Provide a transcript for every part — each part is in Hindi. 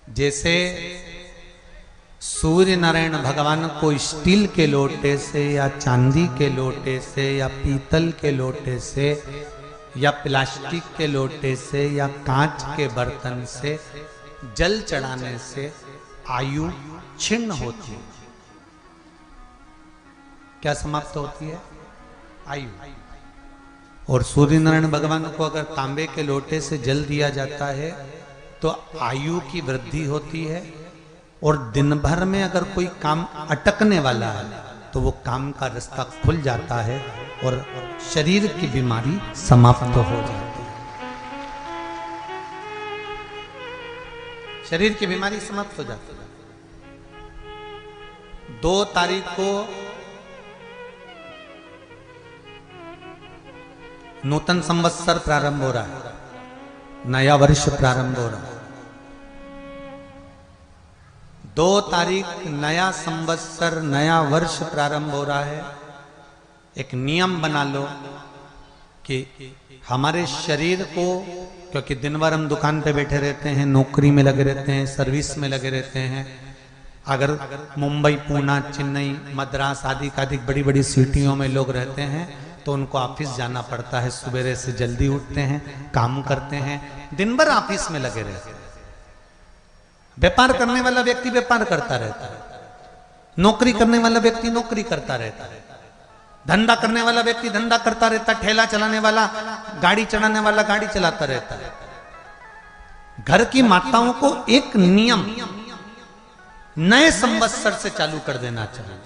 जैसे सूर्य नारायण भगवान को स्टील के लोटे से या चांदी के लोटे से या पीतल के लोटे से या प्लास्टिक के लोटे से या कांच के बर्तन से जल चढ़ाने से आयु छिन्न होती है। क्या समाप्त होती है? आयु। और सूर्य नारायण भगवान को अगर तांबे के लोटे से जल दिया जाता है तो आयु की वृद्धि होती है, और दिन भर में अगर कोई काम अटकने वाला है तो वो काम का रास्ता खुल जाता है और शरीर की बीमारी समाप्त हो जाती है। शरीर की बीमारी समाप्त हो जाती है। 2 तारीख को नूतन संवत्सर प्रारंभ हो रहा है, नया वर्ष प्रारंभ हो रहा है। 2 तारीख नया संवत्सर नया वर्ष प्रारंभ हो रहा है। एक नियम बना लो कि हमारे शरीर को, क्योंकि दिन भर हम दुकान पे बैठे रहते हैं, नौकरी में लगे रहते हैं, सर्विस में लगे रहते हैं। अगर मुंबई, पूना, चेन्नई, मद्रास आदि कादिक बड़ी बड़ी सिटियों में लोग रहते हैं तो उनको ऑफिस जाना पड़ता है। सवेरे से जल्दी उठते हैं, काम करते हैं, दिन भर ऑफिस में लगे रहते हैं। व्यापार करने वाला व्यक्ति व्यापार करता रहता है, नौकरी करने वाला व्यक्ति नौकरी करता रहता है, धंधा करने वाला व्यक्ति धंधा करता रहता है, ठेला चलाने वाला, गाड़ी चलाने वाला गाड़ी चलाता रहता है। घर की माताओं को एक नियम नए संवत्सर से चालू कर देना चाहिए।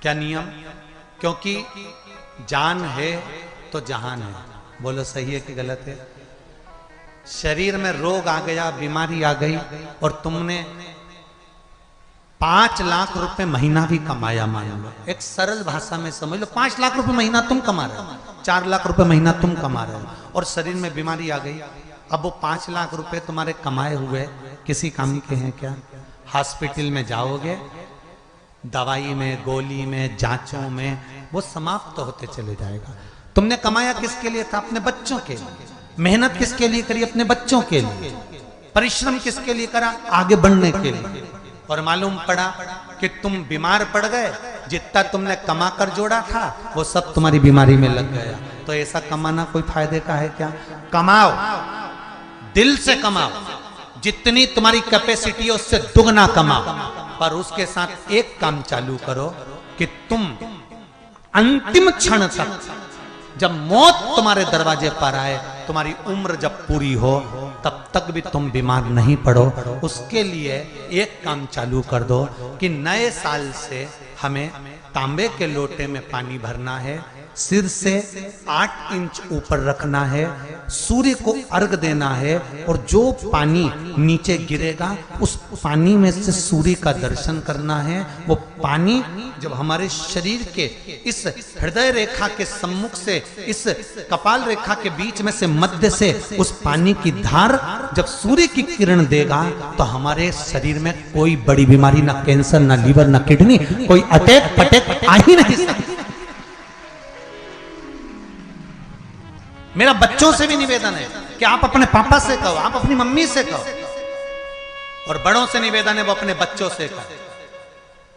क्या नियम? क्योंकि जान है तो जहान है। बोलो सही है कि गलत है? शरीर में रोग आ गया, बीमारी आ गई, और तुमने 5 लाख रुपए महीना भी कमाया, मान लो, एक सरल भाषा में समझ लो, 5 लाख रुपए महीना तुम कमा रहे हो, 4 लाख रुपए महीना तुम कमा रहे हो, और शरीर में बीमारी आ गई। अब वो 5 लाख रुपए तुम्हारे कमाए हुए किसी काम के हैं क्या? हॉस्पिटल में जाओगे, दवाई में, गोली में, जांचों में वो समाप्त होते चले जाएगा। तुमने कमाया किसके लिए था? अपने बच्चों के लिए। मेहनत किसके लिए करी? अपने बच्चों के लिए। परिश्रम किसके लिए करा? आगे बढ़ने के लिए। और मालूम पड़ा कि तुम बीमार पड़ गए, जितना तुमने कमा कर जोड़ा था वो सब तुम्हारी बीमारी में लग गया। तो ऐसा कमाना कोई फायदे का है क्या? कमाओ, दिल से कमाओ, जितनी तुम्हारी कैपेसिटी है उससे दुगना कमाओ, पर उसके साथ एक काम चालू करो कि तुम अंतिम क्षण तक, जब मौत तुम्हारे दरवाजे पर आए, तुम्हारी उम्र जब पूरी हो, तब तक भी तुम बीमार नहीं पड़ो। उसके लिए एक काम चालू कर दो कि नए साल से हमें तांबे के लोटे में पानी भरना है, सिर से 8 इंच ऊपर रखना है, सूर्य को अर्घ देना है, और जो पानी नीचे गिरेगा उस पानी में से सूर्य का दर्शन करना है। वो पानी जब हमारे शरीर के इस हृदय रेखा के सम्मुख से, इस कपाल रेखा के बीच में से, मध्य से उस पानी की धार जब सूर्य की किरण देगा तो हमारे शरीर में कोई बड़ी बीमारी, ना कैंसर, ना लीवर, ना किडनी, कोई अटैक पटैक आ ही नहीं सकती। मेरा बच्चों से भी निवेदन है कि आप अपने पापा से कहो, आप अपनी मम्मी से कहो, और बड़ों से निवेदन है वो अपने बच्चों से कहो।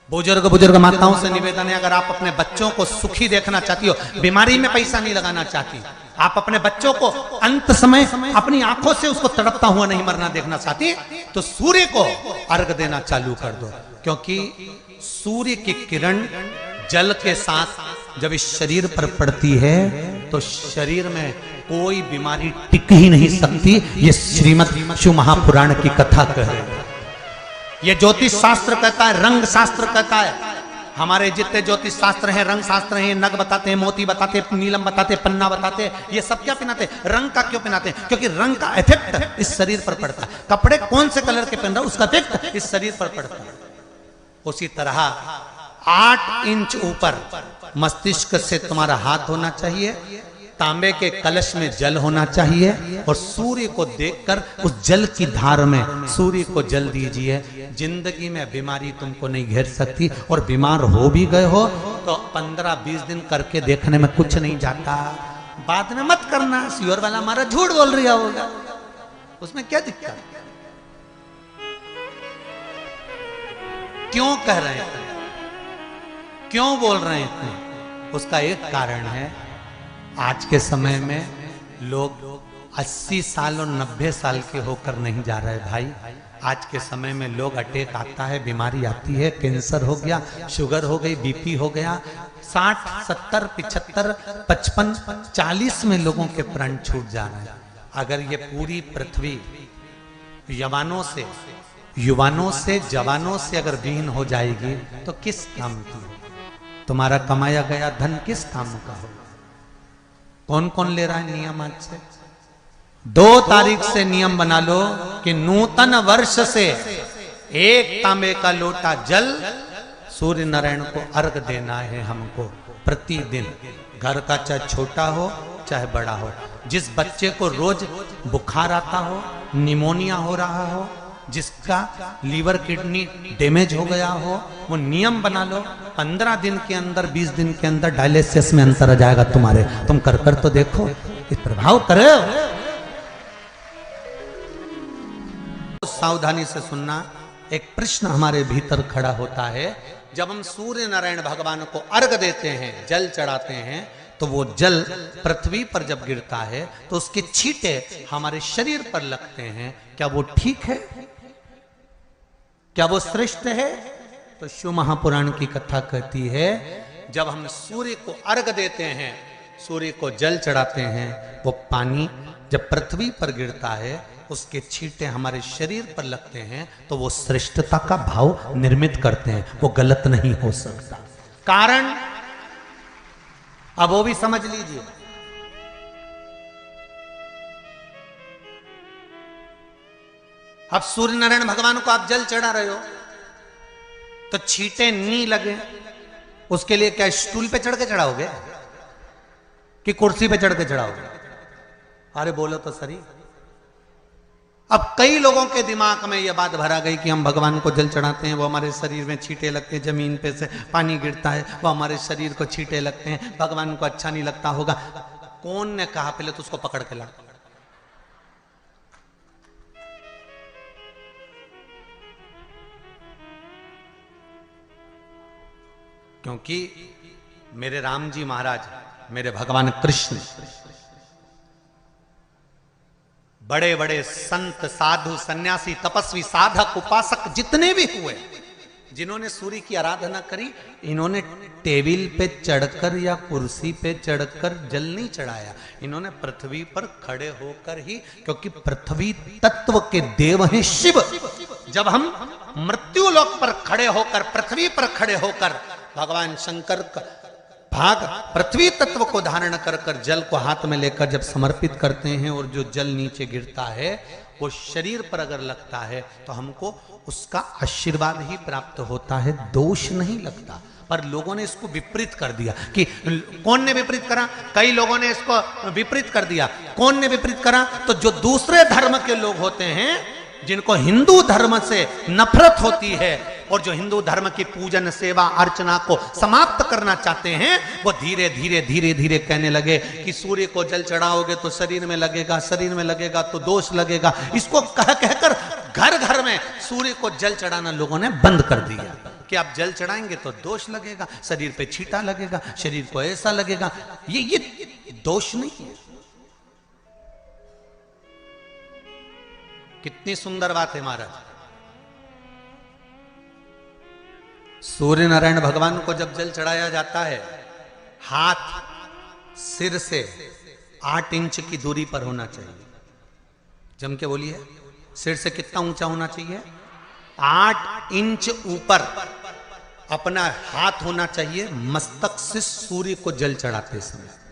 बुजुर्ग माताओं से निवेदन है, अगर आप अपने बच्चों को सुखी देखना चाहती हो, बीमारी में पैसा नहीं लगाना चाहती, आप अपने बच्चों को अंत समय अपनी आंखों से उसको तड़पता हुआ नहीं मरना देखना चाहती, तो सूर्य को अर्घ देना चालू कर दो। क्योंकि सूर्य की किरण जल के साथ जब इस शरीर पर पड़ती है तो शरीर में कोई बीमारी टिक ही नहीं सकती। ये श्रीमद् शिव महापुराण की कथा कह रहे हैं। ये ज्योतिष शास्त्र कहता है, रंग शास्त्र कहता है। हमारे जितने ज्योतिष शास्त्र हैं, रंग शास्त्र हैं, नग बताते हैं, मोती बताते हैं, नीलम बताते हैं, पन्ना बताते हैं, ये सब क्या पहनाते हैं? रंग का क्यों पहनाते हैं? क्योंकि रंग का इफेक्ट इस शरीर पर पड़ता है। कपड़े कौन से कलर के पहन रहा है उसका इफेक्ट इस शरीर पर पड़ता है। उसी तरह 8 इंच ऊपर मस्तिष्क से तुम्हारा हाथ होना चाहिए, तांबे के कलश में जल होना चाहिए, और सूर्य को देखकर उस जल की धार में सूर्य को जल दीजिए। जिंदगी में बीमारी तुमको नहीं घेर सकती, और बीमार हो भी गए हो तो 15-20 दिन करके देखने में कुछ नहीं जाता। बाद में मत करना, श्योर वाला हमारा झूठ बोल रहा होगा, उसमें क्या दिक्कत। क्यों कह रहे हैं, क्यों बोल रहे हैं इतने? उसका एक कारण है, आज के समय में लोग 80 साल और 90 साल के होकर नहीं जा रहे भाई। आज के समय में लोग अटैक आता है, बीमारी आती है, कैंसर हो गया, शुगर हो गई, बीपी हो गया, 60, 70, 75, 55, 40 में लोगों के प्राण छूट जा रहे हैं। अगर ये पूरी पृथ्वी युवानों से जवानों से अगर विहीन हो जाएगी तो किस काम की? तुम्हारा कमाया गया धन किस काम का हो? कौन कौन ले रहा है नियम? आज से 2 तारीख से नियम बना लो कि नूतन वर्ष से 1 तांबे का लोटा जल सूर्य नारायण को अर्घ देना है हमको प्रतिदिन। घर का चाहे छोटा हो चाहे बड़ा हो, जिस बच्चे को रोज बुखार आता हो, निमोनिया हो रहा हो, जिसका लीवर किडनी डैमेज हो गया हो, वो नियम बना लो 15 दिन के अंदर 20 दिन के अंदर डायलिसिस में अंतर आ जाएगा तुम्हारे। तुम कर तो देखो, इस प्रभाव करो। सावधानी से सुनना। एक प्रश्न हमारे भीतर खड़ा होता है, जब हम सूर्य नारायण भगवान को अर्घ देते हैं, जल चढ़ाते हैं, तो वो जल पृथ्वी पर जब गिरता है तो उसके छींटे हमारे शरीर पर लगते हैं। क्या वो ठीक है? क्या वो श्रेष्ठ है? तो शिव महापुराण की कथा कहती है, जब हम सूर्य को अर्घ देते हैं, सूर्य को जल चढ़ाते हैं, वो पानी जब पृथ्वी पर गिरता है, उसके छींटे हमारे शरीर पर लगते हैं, तो वो श्रेष्ठता का भाव निर्मित करते हैं। वो गलत नहीं हो सकता। कारण अब वो भी समझ लीजिए। अब सूर्य नारायण भगवान को आप जल चढ़ा रहे हो तो छींटे नहीं लगे, उसके लिए क्या स्टूल पे चढ़ के चढ़ाओगे कि कुर्सी पे चढ़ के चढ़ाओगे? अरे बोलो तो सही। अब कई लोगों के दिमाग में यह बात भरा गई कि हम भगवान को जल चढ़ाते हैं, वो हमारे शरीर में छींटे लगते हैं, जमीन पे से पानी गिरता है, वो हमारे शरीर को छींटे लगते हैं, भगवान को अच्छा नहीं लगता होगा। कौन ने कहा? पहले तो उसको पकड़ के ला। क्योंकि मेरे राम जी महाराज, मेरे भगवान कृष्ण, बड़े बड़े संत, साधु, सन्यासी, तपस्वी, साधक, उपासक जितने भी हुए, जिन्होंने सूर्य की आराधना करी, इन्होंने टेबल पे चढ़कर या कुर्सी पे चढ़कर जल नहीं चढ़ाया। इन्होंने पृथ्वी पर खड़े होकर ही, क्योंकि पृथ्वी तत्व के देव हैं शिव। जब हम मृत्यु लोक पर खड़े होकर, पृथ्वी पर खड़े होकर भगवान शंकर का भाग पृथ्वी तत्व को धारण कर कर जल को हाथ में लेकर जब समर्पित करते हैं, और जो जल नीचे गिरता है वो शरीर पर अगर लगता है तो हमको उसका आशीर्वाद ही प्राप्त होता है, दोष नहीं लगता। पर लोगों ने इसको विपरीत कर दिया। कि कौन ने विपरीत करा? कई लोगों ने इसको विपरीत कर दिया। कौन ने विपरीत करा? तो जो दूसरे धर्म के लोग होते हैं, जिनको हिंदू धर्म से नफरत होती है और जो हिंदू धर्म की पूजन, सेवा, अर्चना को समाप्त करना चाहते हैं, वो धीरे धीरे धीरे धीरे कहने लगे कि सूर्य को जल चढ़ाओगे तो शरीर में लगेगा, शरीर में लगेगा तो दोष लगेगा। इसको कह कहकर घर घर में सूर्य को जल चढ़ाना लोगों ने बंद कर दिया कि आप जल चढ़ाएंगे तो दोष लगेगा, शरीर पे छींटा लगेगा, शरीर को ऐसा लगेगा। ये दोष नहीं है। कितनी सुंदर बात है महाराज। सूर्य नारायण भगवान को जब जल चढ़ाया जाता है, हाथ सिर से 8 इंच की दूरी पर होना चाहिए। जम के बोलिए, सिर से कितना ऊंचा होना चाहिए? 8 इंच ऊपर अपना हाथ होना चाहिए मस्तक से सूर्य को जल चढ़ाते समय।